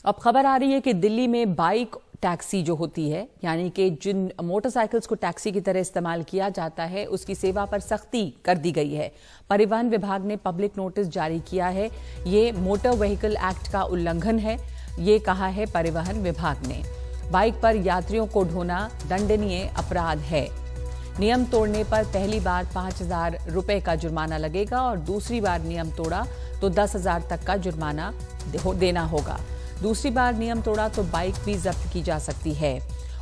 अब खबर आ रही है कि दिल्ली में बाइक टैक्सी जो होती है, यानी कि जिन मोटरसाइकिल्स को टैक्सी की तरह इस्तेमाल किया जाता है, उसकी सेवा पर सख्ती कर दी गई है। परिवहन विभाग ने पब्लिक नोटिस जारी किया है। ये मोटर व्हीकल एक्ट का उल्लंघन है, ये कहा है परिवहन विभाग ने। बाइक पर यात्रियों को ढोना दंडनीय अपराध है। नियम तोड़ने पर पहली बार 5,000 रुपए का जुर्माना लगेगा और दूसरी बार नियम तोड़ा तो 10,000 तक का जुर्माना देना होगा। दूसरी बार नियम तोड़ा तो बाइक भी जब्त की जा सकती है।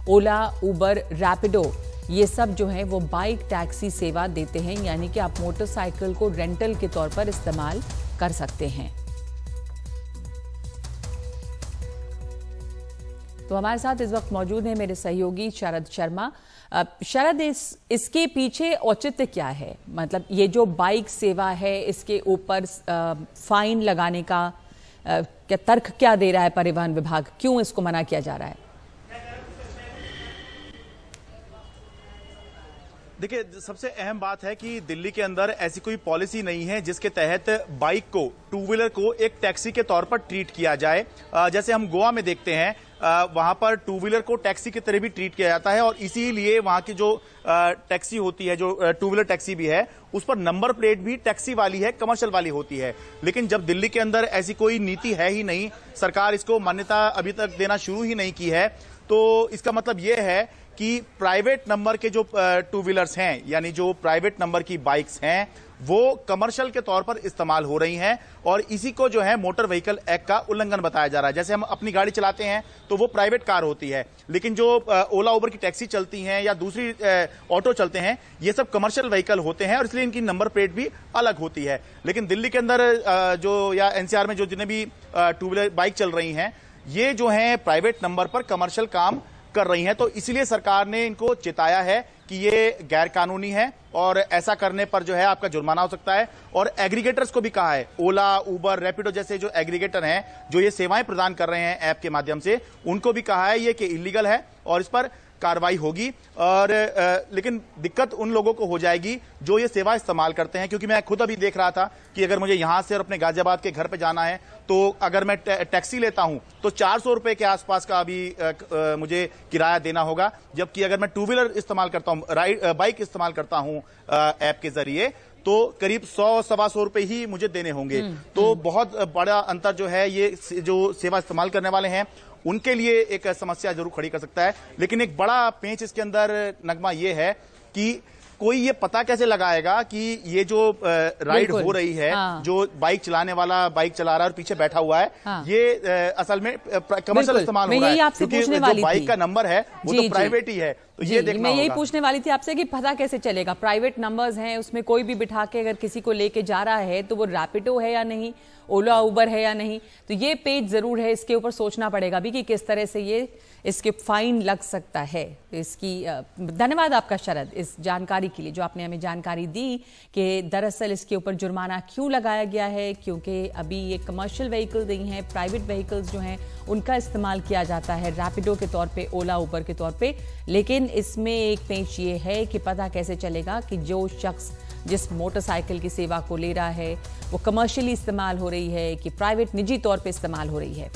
ओला, उबर, रैपिडो ये सब जो है वो बाइक टैक्सी सेवा देते हैं, यानी कि आप मोटरसाइकिल को रेंटल के तौर पर इस्तेमाल कर सकते हैं। तो हमारे साथ इस वक्त मौजूद है मेरे सहयोगी शरद शर्मा। शरद, इसके पीछे औचित्य क्या है? मतलब ये जो बाइक सेवा है, इसके ऊपर फाइन लगाने का क्या तर्क क्या दे रहा है परिवहन विभाग? क्यों इसको मना किया जा रहा है? देखिए, सबसे अहम बात है कि दिल्ली के अंदर ऐसी कोई पॉलिसी नहीं है जिसके तहत बाइक को, टू व्हीलर को एक टैक्सी के तौर पर ट्रीट किया जाए। जैसे हम गोवा में देखते हैं, वहां पर टू व्हीलर को टैक्सी की तरह भी ट्रीट किया जाता है और इसीलिए वहां की जो टैक्सी होती है, जो टू व्हीलर टैक्सी भी है, उस पर नंबर प्लेट भी टैक्सी वाली है, कमर्शियल वाली होती है। लेकिन जब दिल्ली के अंदर ऐसी कोई नीति है ही नहीं, सरकार इसको मान्यता अभी तक देना शुरू ही नहीं की है, तो इसका मतलब यह है कि प्राइवेट नंबर के जो टू व्हीलर्स हैं, यानी जो प्राइवेट नंबर की बाइक्स हैं, वो कमर्शियल के तौर पर इस्तेमाल हो रही हैं और इसी को जो है मोटर व्हीकल एक्ट का उल्लंघन बताया जा रहा है। जैसे हम अपनी गाड़ी चलाते हैं तो वो प्राइवेट कार होती है, लेकिन जो ओला उबर की टैक्सी चलती हैं या दूसरी ऑटो चलते हैं, ये सब कमर्शियल व्हीकल होते हैं और इसलिए इनकी नंबर प्लेट भी अलग होती है। लेकिन दिल्ली के अंदर जो या एनसीआर में जो जितने भी टू व्हीलर बाइक चल रही हैं, ये जो है प्राइवेट नंबर पर कमर्शियल काम कर रही हैं, तो इसलिए सरकार ने इनको चेताया है कि ये गैर कानूनी है और ऐसा करने पर जो है आपका जुर्माना हो सकता है। और एग्रीगेटर्स को भी कहा है, ओला, उबर, रैपिडो जैसे जो एग्रीगेटर हैं, जो ये सेवाएं प्रदान कर रहे हैं ऐप के माध्यम से, उनको भी कहा है ये कि इलीगल है और इस पर कार्रवाई होगी। और लेकिन दिक्कत उन लोगों को हो जाएगी जो ये सेवा इस्तेमाल करते हैं, क्योंकि मैं खुद अभी देख रहा था कि अगर मुझे यहां से और अपने गाजियाबाद के घर पे जाना है, तो अगर मैं टैक्सी लेता हूं तो 400 रुपए के आसपास का अभी मुझे किराया देना होगा, जबकि अगर मैं टू व्हीलर इस्तेमाल करता हूं, बाइक इस्तेमाल करता हूं ऐप के जरिए, तो करीब 100-125 रुपए ही मुझे देने होंगे। तो बहुत बड़ा अंतर जो है ये जो सेवा इस्तेमाल करने वाले हैं उनके लिए एक समस्या जरूर खड़ी कर सकता है। लेकिन एक बड़ा पेंच इसके अंदर नगमा ये है कि कोई ये पता कैसे लगाएगा कि ये जो राइड हो रही है, हाँ। जो बाइक चलाने वाला बाइक चला रहा है और पीछे बैठा हुआ है, हाँ। ये असल में कमर्शियल इस्तेमाल हो रहा है, क्योंकि जो बाइक का नंबर है वो तो प्राइवेट ही है। तो ये देखना मैं यही पूछने वाली थी आपसे कि पता कैसे चलेगा? प्राइवेट नंबर्स हैं, उसमें कोई भी बिठा के अगर किसी को लेके जा रहा है तो वो रैपिडो है या नहीं, ओला उबर है या नहीं, तो ये पेज जरूर है, इसके ऊपर सोचना पड़ेगा भी कि किस तरह से ये इसके फाइन लग सकता है। इसकी धन्यवाद आपका शरद, इस जानकारी के लिए, जो आपने हमें जानकारी दी कि दरअसल इसके ऊपर जुर्माना क्यों लगाया गया है, क्योंकि अभी ये कमर्शियल व्हीकल नहीं है, प्राइवेट व्हीकल्स जो हैं उनका इस्तेमाल किया जाता है रैपिडो के तौर पे, ओला उबर के तौर पे। लेकिन इसमें एक पेंच ये है कि पता कैसे चलेगा कि जो शख्स जिस मोटरसाइकिल की सेवा को ले रहा है वो कमर्शियली इस्तेमाल हो रही है कि प्राइवेट निजी तौर पे इस्तेमाल हो रही है।